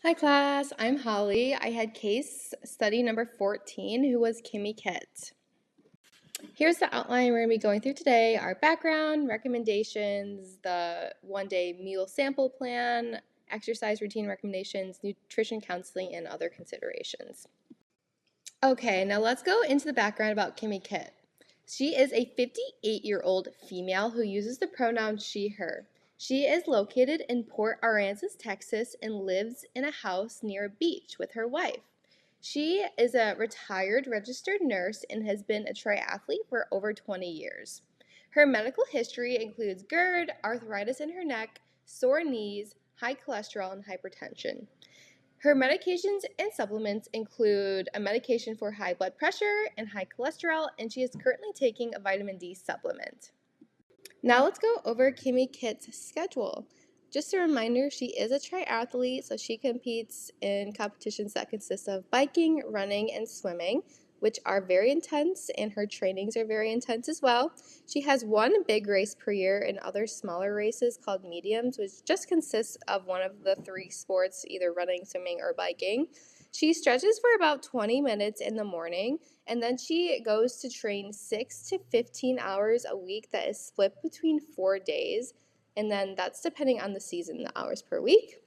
Hi class, I'm Holly. I had case study number 14, who was Kimmy Kitt. Here's the outline we're going to be going through today: our background, recommendations, the one-day meal sample plan, exercise routine recommendations, nutrition counseling, and other considerations. Okay, now let's go into the background about Kimmy Kitt. She is a 58-year-old female who uses the pronoun she, her. She is located in Port Aransas, Texas, and lives in a house near a beach with her wife. She is a retired registered nurse and has been a triathlete for over 20 years. Her medical history includes GERD, arthritis in her neck, sore knees, high cholesterol, and hypertension. Her medications and supplements include a medication for high blood pressure and high cholesterol, and she is currently taking a vitamin D supplement. Now let's go over Kimmy Kitt's schedule. Just a reminder, she is a triathlete, so she competes in competitions that consist of biking, running, and swimming, which are very intense, and her trainings are very intense as well. She has one big race per year and other smaller races called mediums, which just consists of one of the three sports, either running, swimming, or biking. She stretches for about 20 minutes in the morning, and then she goes to train 6 to 15 hours a week that is split between 4 days, and then that's depending on the season, the hours per week.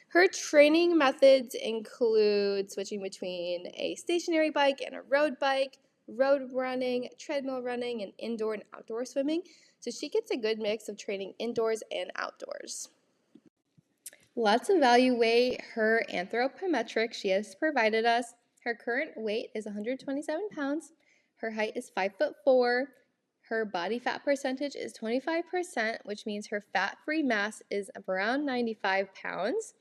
Her training methods include switching between a stationary bike and a road bike, road running, treadmill running, and indoor and outdoor swimming. So she gets a good mix of training indoors and outdoors. Let's evaluate her anthropometric she has provided us. Her current weight is 127 pounds. Her height is 5'4". Her body fat percentage is 25%, which means her fat-free mass is around 95 pounds.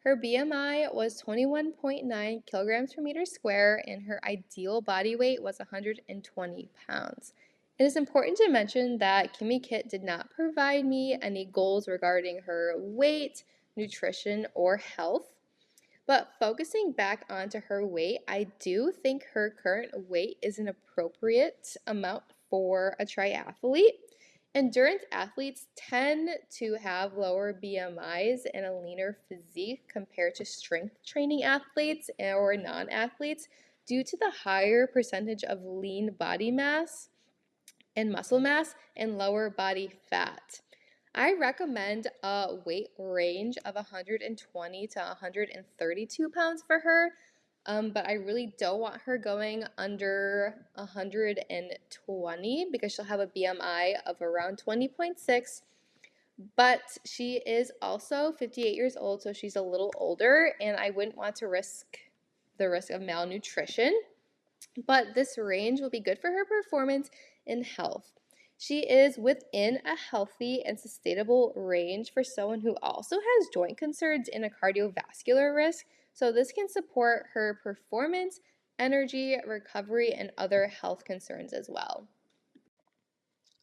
Her BMI was 21.9 kilograms per meter square, and her ideal body weight was 120 pounds. It is important to mention that Kimmy Kitt did not provide me any goals regarding her weight, nutrition, or health. But focusing back onto her weight, I do think her current weight is an appropriate amount for a triathlete. Endurance athletes tend to have lower BMIs and a leaner physique compared to strength training athletes or non-athletes due to the higher percentage of lean body mass and muscle mass and lower body fat. I recommend a weight range of 120 to 132 pounds for her, but I really don't want her going under 120 because she'll have a BMI of around 20.6. But she is also 58 years old, so she's a little older, and I wouldn't want to risk of malnutrition. But this range will be good for her performance and health. She is within a healthy and sustainable range for someone who also has joint concerns and a cardiovascular risk, so this can support her performance, energy, recovery, and other health concerns as well.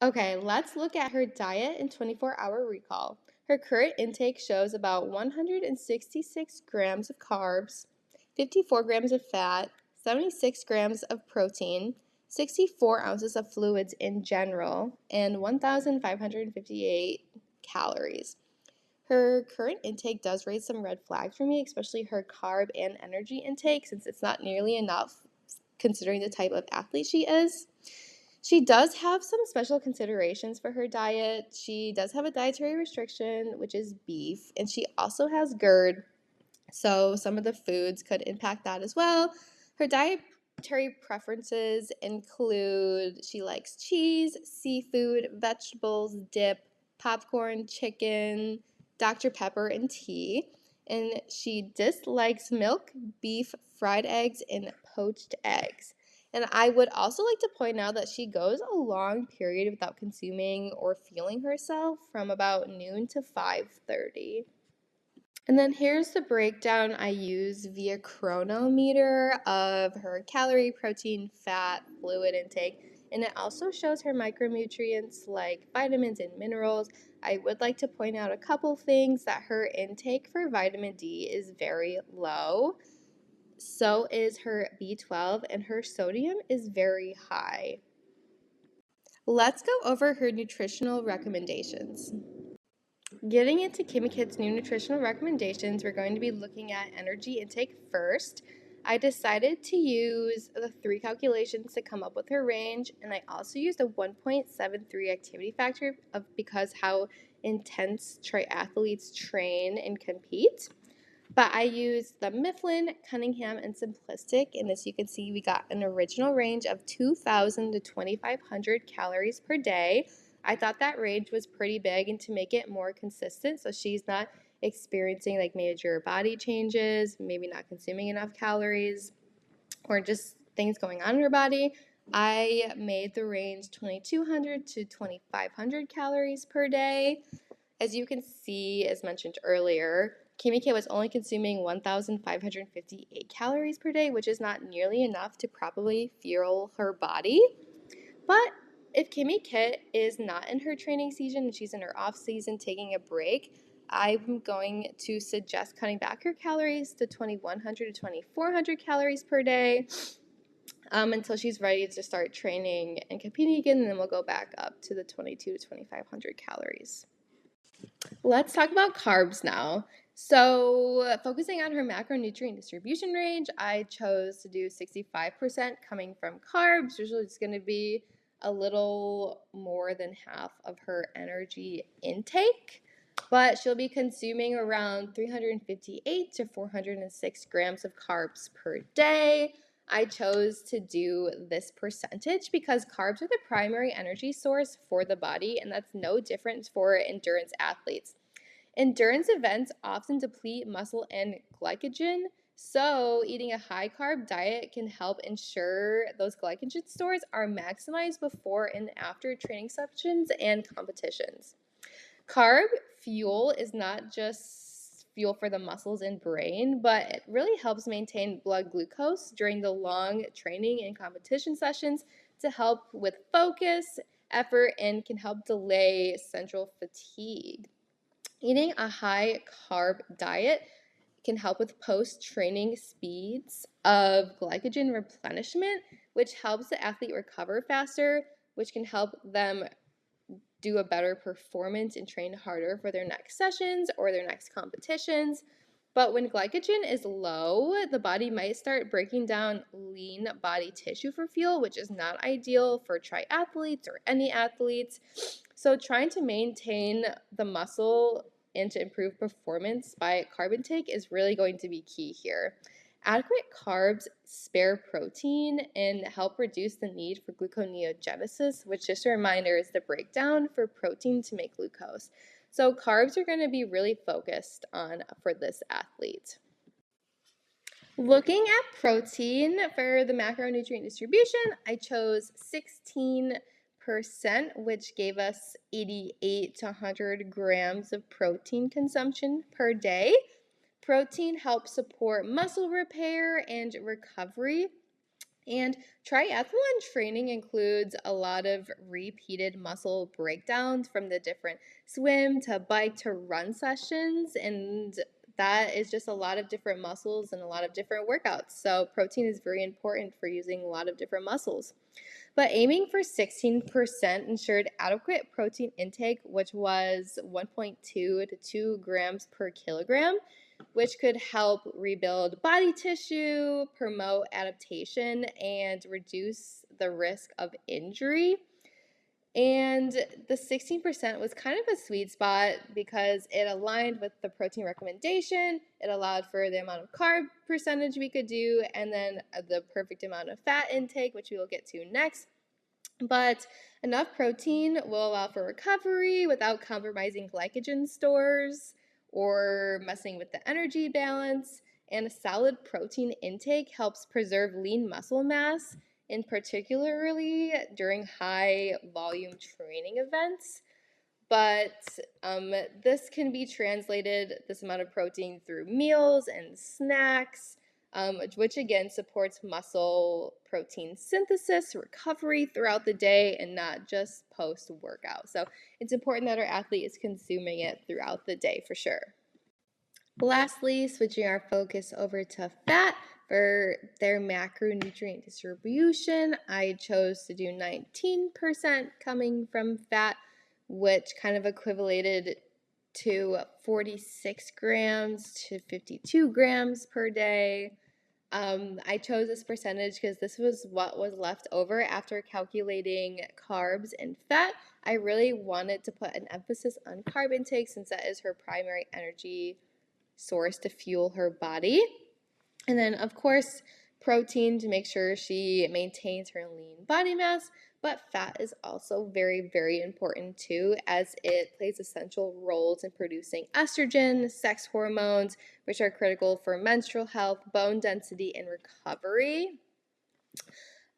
Okay, let's look at her diet and 24-hour recall. Her current intake shows about 166 grams of carbs, 54 grams of fat, 76 grams of protein, 64 ounces of fluids in general, and 1,558 calories. Her current intake does raise some red flags for me, especially her carb and energy intake, since it's not nearly enough considering the type of athlete she is. She does have some special considerations for her diet. She does have a dietary restriction, which is beef, and she also has GERD, so some of the foods could impact that as well. Her dietary preferences include she likes cheese, seafood, vegetables, dip, popcorn, chicken, Dr. Pepper, and tea. And she dislikes milk, beef, fried eggs, and poached eggs. And I would also like to point out that she goes a long period without consuming or feeling herself from about noon to 5:30. And then here's the breakdown I use via chronometer of her calorie, protein, fat, fluid intake, and it also shows her micronutrients like vitamins and minerals. I would like to point out a couple things: that her intake for vitamin D is very low. So is her B12, and her sodium is very high. Let's go over her nutritional recommendations. Getting into Kimmy Kit's new nutritional recommendations, we're going to be looking at energy intake first. I decided to use the 3 calculations to come up with her range, and I also used a 1.73 activity factor because how intense triathletes train and compete. But I used the Mifflin, Cunningham, and Simplistic, and as you can see, we got an original range of 2,000 to 2,500 calories per day. I thought that range was pretty big, and to make it more consistent so she's not experiencing like major body changes, maybe not consuming enough calories, or just things going on in her body, I made the range 2,200 to 2,500 calories per day. As you can see, as mentioned earlier, Kimmy Kit was only consuming 1,558 calories per day, which is not nearly enough to properly fuel her body. But if Kimmy Kit is not in her training season and she's in her off season taking a break, I'm going to suggest cutting back her calories to 2,100 to 2,400 calories per day until she's ready to start training and competing again, and then we'll go back up to the 2,200 to 2,500 calories. Let's talk about carbs now. So, focusing on her macronutrient distribution range, I chose to do 65% coming from carbs, which is going to be a little more than half of her energy intake. But she'll be consuming around 358 to 406 grams of carbs per day. I chose to do this percentage because carbs are the primary energy source for the body, and that's no different for endurance athletes. Endurance events often deplete muscle and glycogen, so eating a high carb diet can help ensure those glycogen stores are maximized before and after training sessions and competitions. Carb fuel is not just fuel for the muscles and brain, but it really helps maintain blood glucose during the long training and competition sessions to help with focus, effort, and can help delay central fatigue. Eating a high carb diet can help with post-training speeds of glycogen replenishment, which helps the athlete recover faster, which can help them do a better performance and train harder for their next sessions or their next competitions. But when glycogen is low, the body might start breaking down lean body tissue for fuel, which is not ideal for triathletes or any athletes. So trying to maintain the muscle and to improve performance by carb intake is really going to be key here. Adequate carbs spare protein and help reduce the need for gluconeogenesis, which, just a reminder, is the breakdown for protein to make glucose. So carbs are going to be really focused on for this athlete. Looking at protein for the macronutrient distribution, I chose 16%, which gave us 88 to 100 grams of protein consumption per day. Protein helps support muscle repair and recovery. And triathlon training includes a lot of repeated muscle breakdowns from the different swim to bike to run sessions. And that is just a lot of different muscles and a lot of different workouts. So protein is very important for using a lot of different muscles. But aiming for 16% ensured adequate protein intake, which was 1.2 to 2 grams per kilogram, which could help rebuild body tissue, promote adaptation, and reduce the risk of injury. And the 16% was kind of a sweet spot because it aligned with the protein recommendation. It allowed for the amount of carb percentage we could do, and then the perfect amount of fat intake, which we will get to next. But enough protein will allow for recovery without compromising glycogen stores or messing with the energy balance. And a solid protein intake helps preserve lean muscle mass, in particularly during high volume training events. But this can be translated, this amount of protein, through meals and snacks, which again supports muscle protein synthesis, recovery throughout the day, and not just post-workout. So it's important that our athlete is consuming it throughout the day for sure. Lastly, switching our focus over to fat for their macronutrient distribution, I chose to do 19% coming from fat, which kind of equivalated to 46 grams to 52 grams per day. I chose this percentage because this was what was left over after calculating carbs and fat. I really wanted to put an emphasis on carb intake since that is her primary energy source to fuel her body. And then, of course, protein to make sure she maintains her lean body mass. But fat is also very, very important too, as it plays essential roles in producing estrogen, sex hormones, which are critical for menstrual health, bone density, and recovery.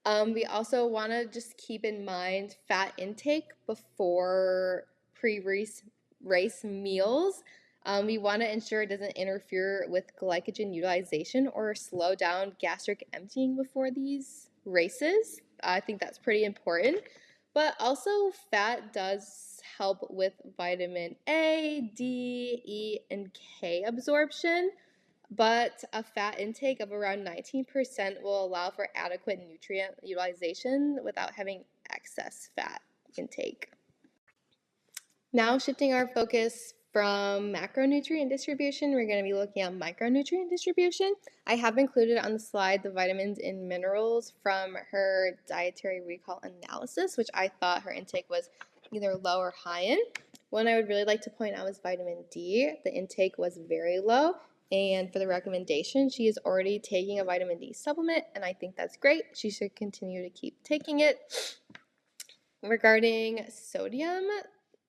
We also want to just keep in mind fat intake before pre-race meals. We want to ensure it doesn't interfere with glycogen utilization or slow down gastric emptying before these races. I think that's pretty important. But also, fat does help with vitamin A, D, E, and K absorption. But a fat intake of around 19% will allow for adequate nutrient utilization without having excess fat intake. Now shifting our focus from macronutrient distribution, we're going to be looking at micronutrient distribution. I have included on the slide the vitamins and minerals from her dietary recall analysis, which I thought her intake was either low or high in. One I would really like to point out is vitamin D. The intake was very low. And for the recommendation, she is already taking a vitamin D supplement, and I think that's great. She should continue to keep taking it. Regarding sodium,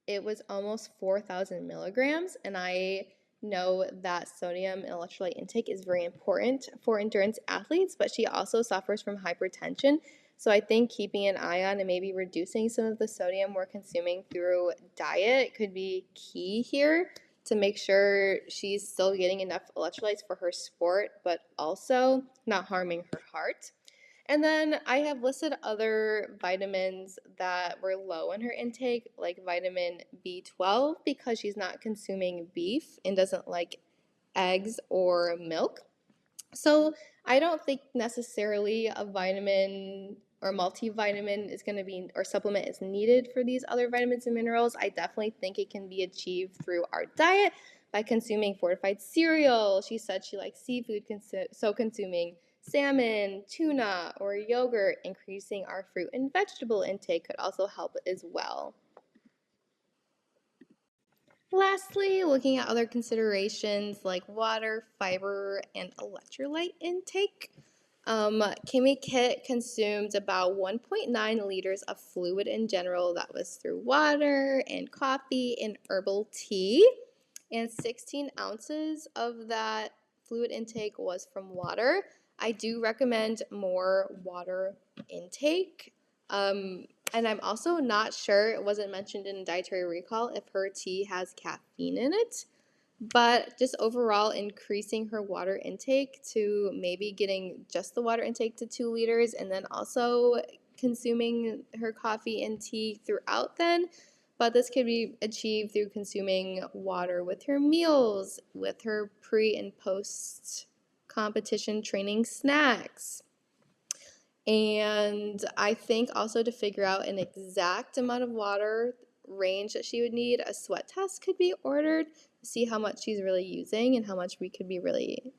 it was almost 4,000 milligrams, and I know that sodium and electrolyte intake is very important for endurance athletes, but she also suffers from hypertension. So I think keeping an eye on and maybe reducing some of the sodium we're consuming through diet could be key here to make sure she's still getting enough electrolytes for her sport, but also not harming her heart. And then I have listed other vitamins that were low in her intake, like vitamin B12, because she's not consuming beef and doesn't like eggs or milk. So I don't think necessarily a vitamin or multivitamin is going to be, or supplement is needed for these other vitamins and minerals. I definitely think it can be achieved through our diet by consuming fortified cereal. She said she likes seafood, so consuming salmon, tuna, or yogurt. Increasing our fruit and vegetable intake could also help as well. Lastly, looking at other considerations like water, fiber, and electrolyte intake. Kimmy Kit consumed about 1.9 liters of fluid in general. That was through water and coffee and herbal tea. And 16 ounces of that fluid intake was from water. I do recommend more water intake. And I'm also not sure, it wasn't mentioned in dietary recall, if her tea has caffeine in it. But just overall increasing her water intake to maybe getting just the water intake to 2 liters and then also consuming her coffee and tea throughout then. But this could be achieved through consuming water with her meals, with her pre and post competition training snacks. And I think also to figure out an exact amount of water range that she would need, a sweat test could be ordered to see how much she's really using and how much we could be really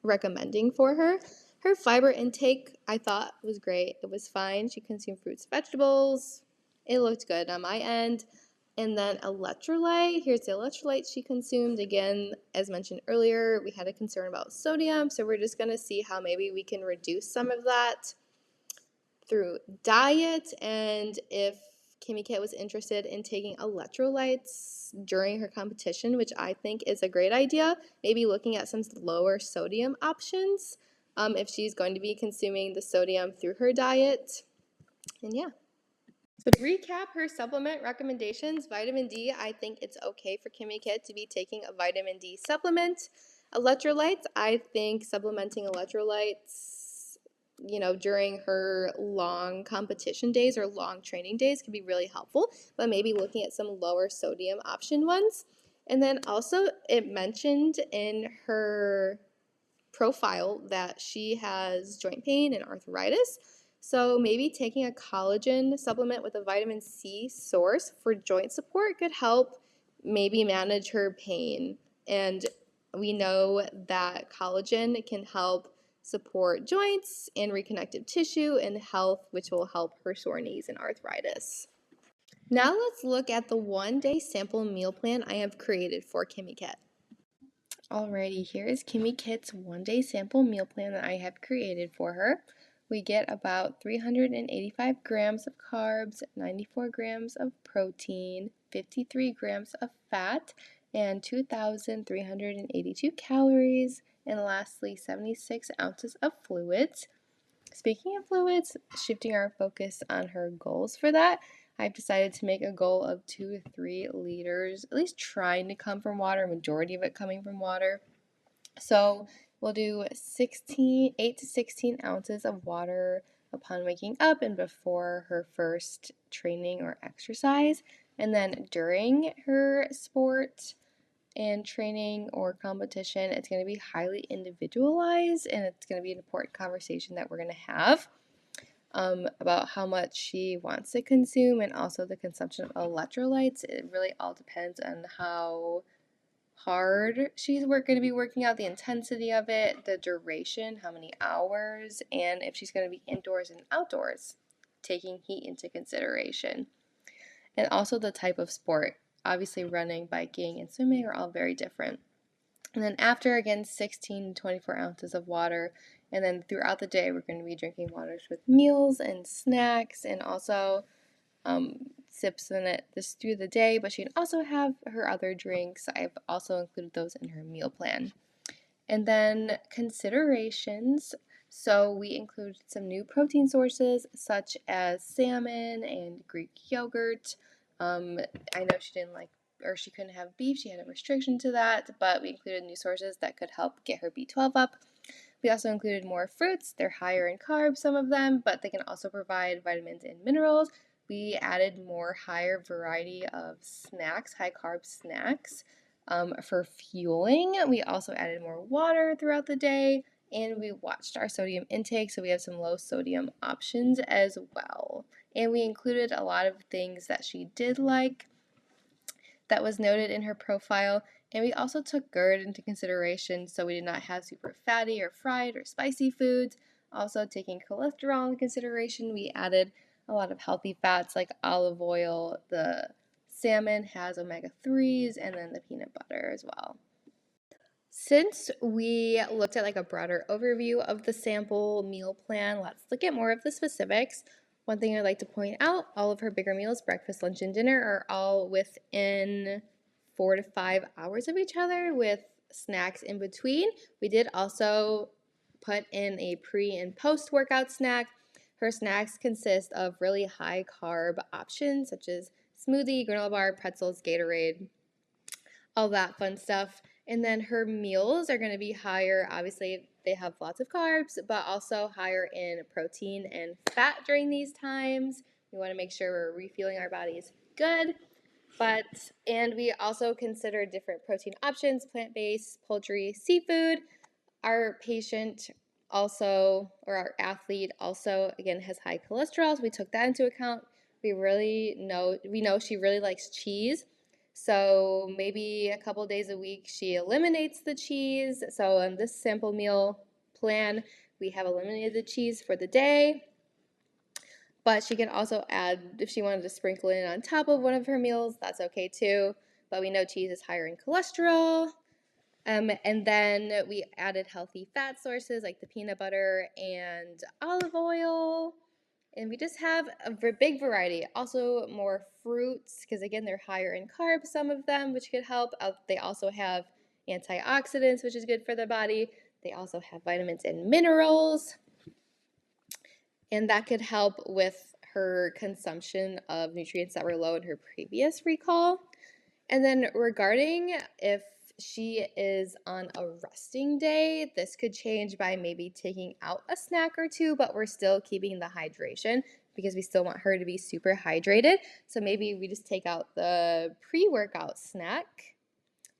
recommending for her. Her fiber intake, I thought, was great. It was fine. She consumed fruits, vegetables. It looked good on my end. And then electrolyte, here's the electrolyte she consumed. Again, as mentioned earlier, we had a concern about sodium, so we're just going to see how maybe we can reduce some of that through diet, and if Kimmy Kit was interested in taking electrolytes during her competition, which I think is a great idea, maybe looking at some lower sodium options if she's going to be consuming the sodium through her diet. And yeah. So to recap her supplement recommendations, vitamin D, I think it's okay for Kimmy Kit to be taking a vitamin D supplement. Electrolytes, I think supplementing electrolytes during her long competition days or long training days could be really helpful, but maybe looking at some lower sodium option ones. And then also it mentioned in her profile that she has joint pain and arthritis. So maybe taking a collagen supplement with a vitamin C source for joint support could help maybe manage her pain. And we know that collagen can help support joints and reconnective tissue and health, which will help her sore knees and arthritis. Now let's look at the 1-day sample meal plan I have created for Kimmy Kit. Alrighty, here is Kimmy Kit's 1-day sample meal plan that I have created for her. We get about 385 grams of carbs, 94 grams of protein, 53 grams of fat, and 2,382 calories, and lastly 76 ounces of fluids. Speaking of fluids, shifting our focus on her goals for that, I've decided to make a goal of 2 to 3 liters, at least trying to come from water, majority of it coming from water. So we'll do 8 to 16 ounces of water upon waking up and before her first training or exercise. And then during her sport and training or competition, it's going to be highly individualized, and it's going to be an important conversation that we're going to have about how much she wants to consume and also the consumption of electrolytes. It really all depends on how hard she's going to be working out, the intensity of it, the duration, how many hours, and if she's going to be indoors and outdoors, taking heat into consideration. And also the type of sport. Obviously, running, biking, and swimming are all very different. And then after, again, 16 to 24 ounces of water. And then throughout the day, we're going to be drinking waters with meals and snacks and also sips in it this through the day. But she can also have her other drinks. I've also included those in her meal plan. And then considerations. So we included some new protein sources such as salmon and Greek yogurt. I know she didn't like, or she couldn't have beef. She had a restriction to that, but we included new sources that could help get her B12 up. We also included more fruits. They're higher in carbs, some of them, but they can also provide vitamins and minerals. We added more higher variety of snacks, high carb snacks. For fueling, we also added more water throughout the day, and we watched our sodium intake, so we have some low sodium options as well. And we included a lot of things that she did like that was noted in her profile, and we also took GERD into consideration, so we did not have super fatty or fried or spicy foods. Also taking cholesterol into consideration, we added a lot of healthy fats like olive oil. The salmon has omega-3s, and then the peanut butter as well. Since we looked at like a broader overview of the sample meal plan, let's look at more of the specifics. One thing I'd like to point out, all of her bigger meals, breakfast, lunch, and dinner, are all within 4 to 5 hours of each other with snacks in between. We did also put in a pre and post workout snack. Her snacks consist of really high carb options such as smoothie, granola bar, pretzels, Gatorade, all that fun stuff. And then her meals are going to be higher. Obviously, they have lots of carbs, but also higher in protein and fat during these times. We want to make sure we're refueling our bodies good. And we also consider different protein options, plant-based, poultry, seafood. Our patient also, or our athlete also, again, has high cholesterol, so we took that into account. We know she really likes cheese. So maybe a couple days a week she eliminates the cheese. So in this sample meal plan, we have eliminated the cheese for the day. But she can also add, if she wanted to sprinkle it on top of one of her meals, that's okay too. But we know cheese is higher in cholesterol. And then we added healthy fat sources like the peanut butter and olive oil. And we just have a big variety. Also more fruits, because again, they're higher in carbs, some of them, which could help. They also have antioxidants, which is good for the body. They also have vitamins and minerals. And that could help with her consumption of nutrients that were low in her previous recall. And then regarding if she is on a resting day, this could change by maybe taking out a snack or two, but we're still keeping the hydration because we still want her to be super hydrated. So maybe we just take out the pre-workout snack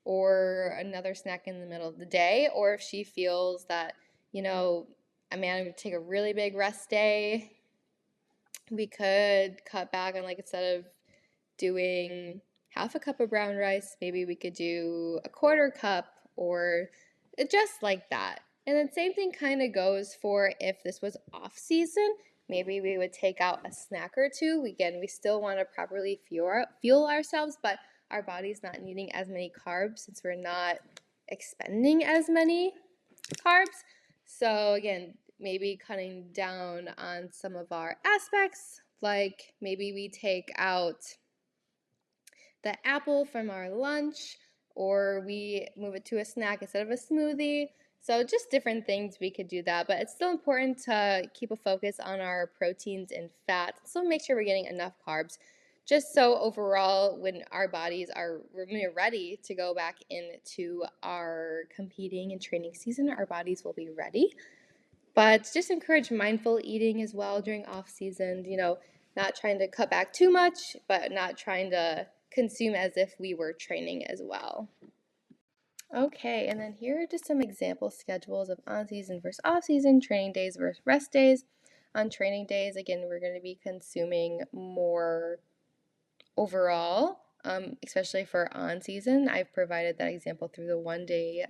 or another snack in the middle of the day. Or if she feels that, I'm going to take a really big rest day, we could cut back on, like, instead of doing half a cup of brown rice. Maybe we could do a quarter cup or just like that. And then same thing kind of goes for if this was off season. Maybe we would take out a snack or two. Again, we still want to properly fuel ourselves, but our body's not needing as many carbs since we're not expending as many carbs. So again, maybe cutting down on some of our aspects, like maybe we take out the apple from our lunch, or we move it to a snack instead of a smoothie. So just different things we could do that, but it's still important to keep a focus on our proteins and fats. So make sure we're getting enough carbs, just so overall when our bodies are ready to go back into our competing and training season, our bodies will be ready. But just encourage mindful eating as well during off season, not trying to cut back too much, but not trying to consume as if we were training as well. Okay, and then here are just some example schedules of on-season versus off-season, training days versus rest days. On training days, again, we're going to be consuming more overall, especially for on-season. I've provided that example through the one-day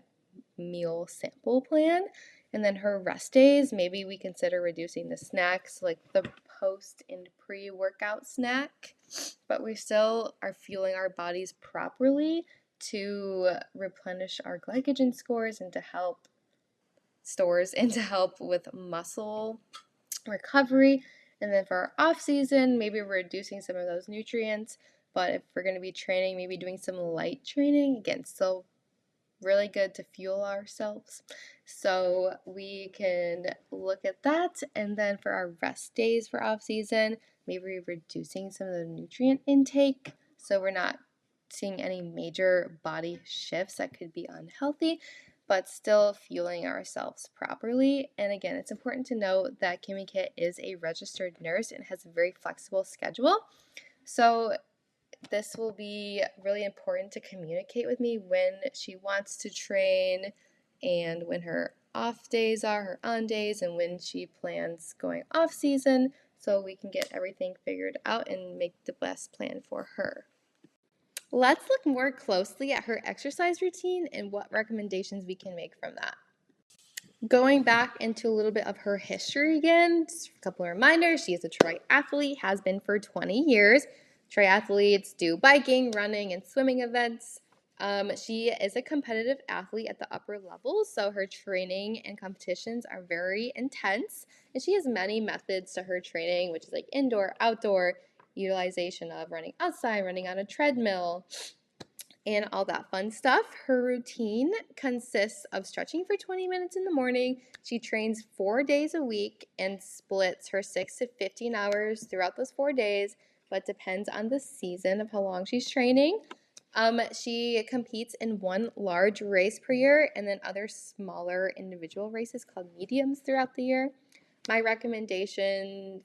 meal sample plan. And then her rest days, maybe we consider reducing the snacks, like the post and pre-workout snack, but we still are fueling our bodies properly to replenish our glycogen stores and to help with muscle recovery. And then for our off season, maybe we're reducing some of those nutrients, but if we're going to be training, maybe doing some light training, again, still really good to fuel ourselves. So we can look at that. And then for our rest days for off season, maybe reducing some of the nutrient intake so we're not seeing any major body shifts that could be unhealthy, but still fueling ourselves properly. And again, it's important to note that Kimmy Kit is a registered nurse and has a very flexible schedule. So this will be really important to communicate with me when she wants to train and when her off days are, her on days, and when she plans going off season, so we can get everything figured out and make the best plan for her. Let's look more closely at her exercise routine and what recommendations we can make from that. Going back into a little bit of her history again, just a couple of reminders. She is a triathlete, has been for 20 years. Triathletes do biking, running, and swimming events. She is a competitive athlete at the upper levels, so her training and competitions are very intense. And she has many methods to her training, which is like indoor, outdoor, utilization of running outside, running on a treadmill, and all that fun stuff. Her routine consists of stretching for 20 minutes in the morning. She trains 4 days a week and splits her 6 to 15 hours throughout those 4 days, but depends on the season of how long she's training. She competes in one large race per year and then other smaller individual races called mediums throughout the year. My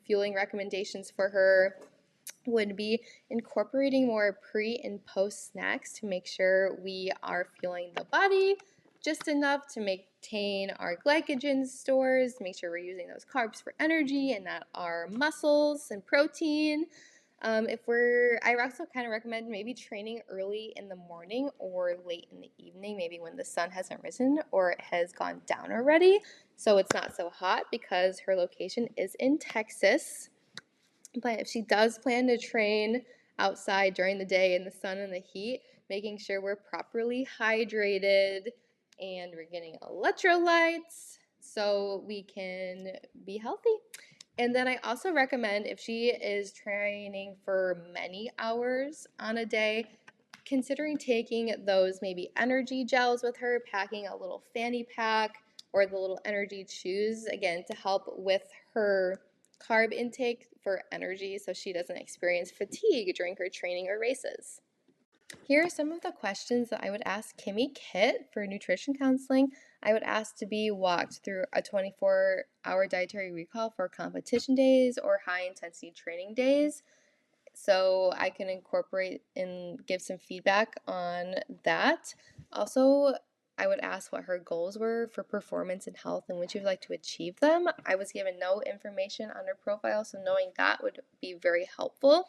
fueling recommendations for her would be incorporating more pre and post snacks to make sure we are fueling the body just enough to maintain our glycogen stores, make sure we're using those carbs for energy and not our muscles and protein. I also kind of recommend maybe training early in the morning or late in the evening, maybe when the sun hasn't risen or it has gone down already, so it's not so hot because her location is in Texas. But if she does plan to train outside during the day in the sun and the heat, making sure we're properly hydrated and we're getting electrolytes so we can be healthy. And then I also recommend if she is training for many hours on a day, considering taking those maybe energy gels with her, packing a little fanny pack or the little energy chews, again, to help with her carb intake for energy so she doesn't experience fatigue during her training or races. Here are some of the questions that I would ask Kimmy Kit for nutrition counseling. I would ask to be walked through a 24-hour dietary recall for competition days or high-intensity training days, so I can incorporate and give some feedback on that. Also, I would ask what her goals were for performance and health and when she would like to achieve them. I was given no information on her profile, so knowing that would be very helpful.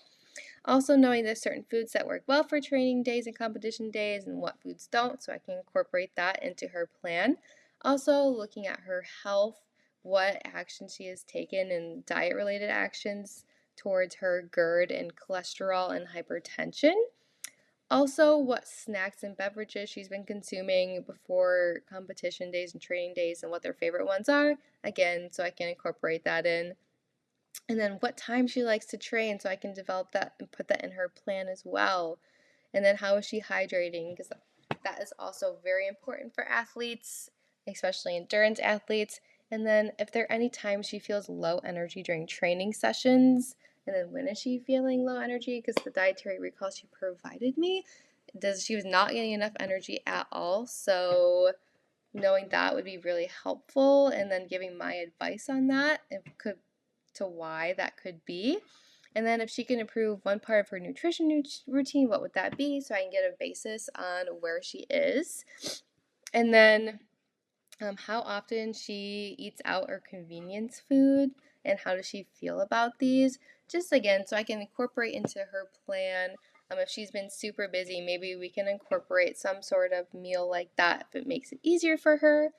Also knowing there's certain foods that work well for training days and competition days and what foods don't, so I can incorporate that into her plan. Also looking at her health, what actions she has taken and diet-related actions towards her GERD and cholesterol and hypertension. Also, what snacks and beverages she's been consuming before competition days and training days and what their favorite ones are. Again, so I can incorporate that in. And then what time she likes to train so I can develop that and put that in her plan as well. And then how is she hydrating? Because that is also very important for athletes, especially endurance athletes. And then if there are any times she feels low energy during training sessions, and then when is she feeling low energy? Because the dietary recall she provided me, she was not getting enough energy at all. So knowing that would be really helpful, and then giving my advice on that to why that could be. And then if she can improve one part of her nutrition routine, what would that be? So I can get a basis on where she is. And then how often she eats out or convenience food, and how does she feel about these? Just again, so I can incorporate into her plan. If she's been super busy, maybe we can incorporate some sort of meal like that if it makes it easier for her.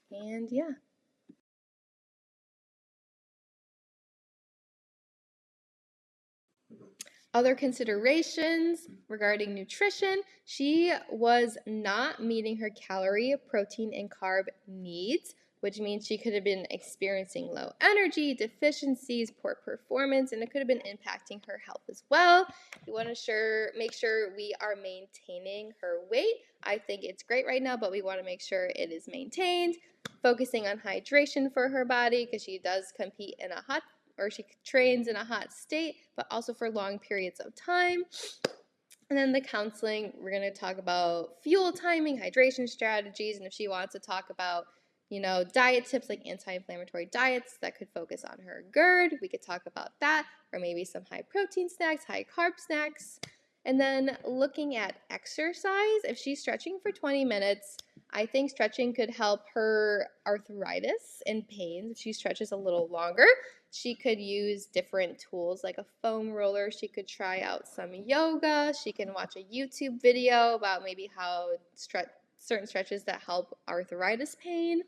And yeah. Other considerations regarding nutrition, she was not meeting her calorie, protein, and carb needs, which means she could have been experiencing low energy, deficiencies, poor performance, and it could have been impacting her health as well. You want to make sure we are maintaining her weight. I think it's great right now, but we want to make sure it is maintained. Focusing on hydration for her body because she does compete in a hot or she trains in a hot state, but also for long periods of time. And then the counseling, we're going to talk about fuel timing, hydration strategies, and if she wants to talk about, diet tips like anti-inflammatory diets that could focus on her GERD, we could talk about that, or maybe some high protein snacks, high carb snacks. And then looking at exercise, if she's stretching for 20 minutes, I think stretching could help her arthritis and pains if she stretches a little longer. She could use different tools like a foam roller. She could try out some yoga. She can watch a YouTube video about maybe how certain stretches that help arthritis pain.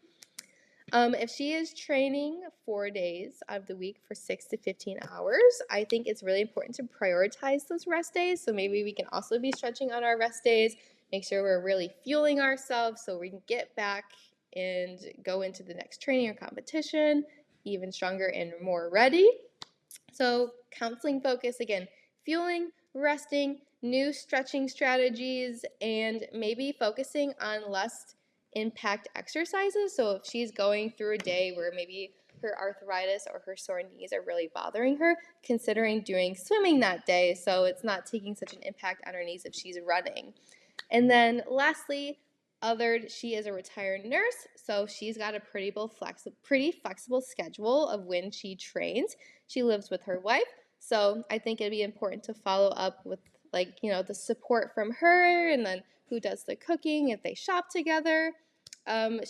If she is training 4 days out of the week for 6 to 15 hours, I think it's really important to prioritize those rest days. So maybe we can also be stretching on our rest days, make sure we're really fueling ourselves so we can get back and go into the next training or competition even stronger and more ready. So counseling focus, again, fueling, resting, new stretching strategies, and maybe focusing on less impact exercises. So if she's going through a day where maybe her arthritis or her sore knees are really bothering her, considering doing swimming that day so it's not taking such an impact on her knees if she's running. And then lastly, she is a retired nurse, so she's got a pretty flexible schedule of when she trains. She lives with her wife, so I think it'd be important to follow up with the support from her, and then who does the cooking if they shop together.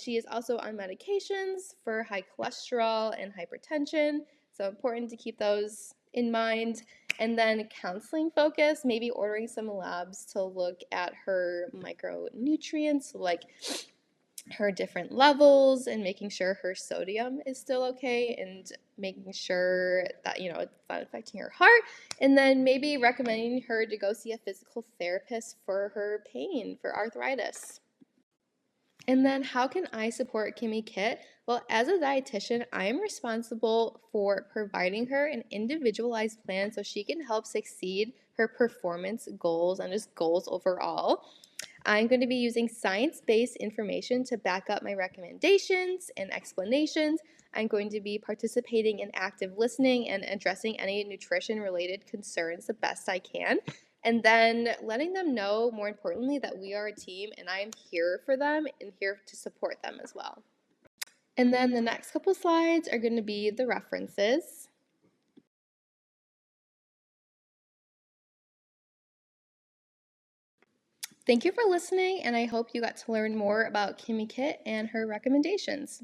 She is also on medications for high cholesterol and hypertension, so important to keep those in mind. And then counseling focus, maybe ordering some labs to look at her micronutrients, like her different levels, and making sure her sodium is still okay, and making sure that it's not affecting her heart. And then maybe recommending her to go see a physical therapist for her pain, for arthritis. And then how can I support Kimmy Kit? Well, as a dietitian, I am responsible for providing her an individualized plan so she can help succeed her performance goals and just goals overall. I'm going to be using science-based information to back up my recommendations and explanations. I'm going to be participating in active listening and addressing any nutrition-related concerns the best I can. And then letting them know, more importantly, that we are a team and I am here for them and here to support them as well. And then the next couple slides are going to be the references. Thank you for listening, and I hope you got to learn more about Kimmy Kit and her recommendations.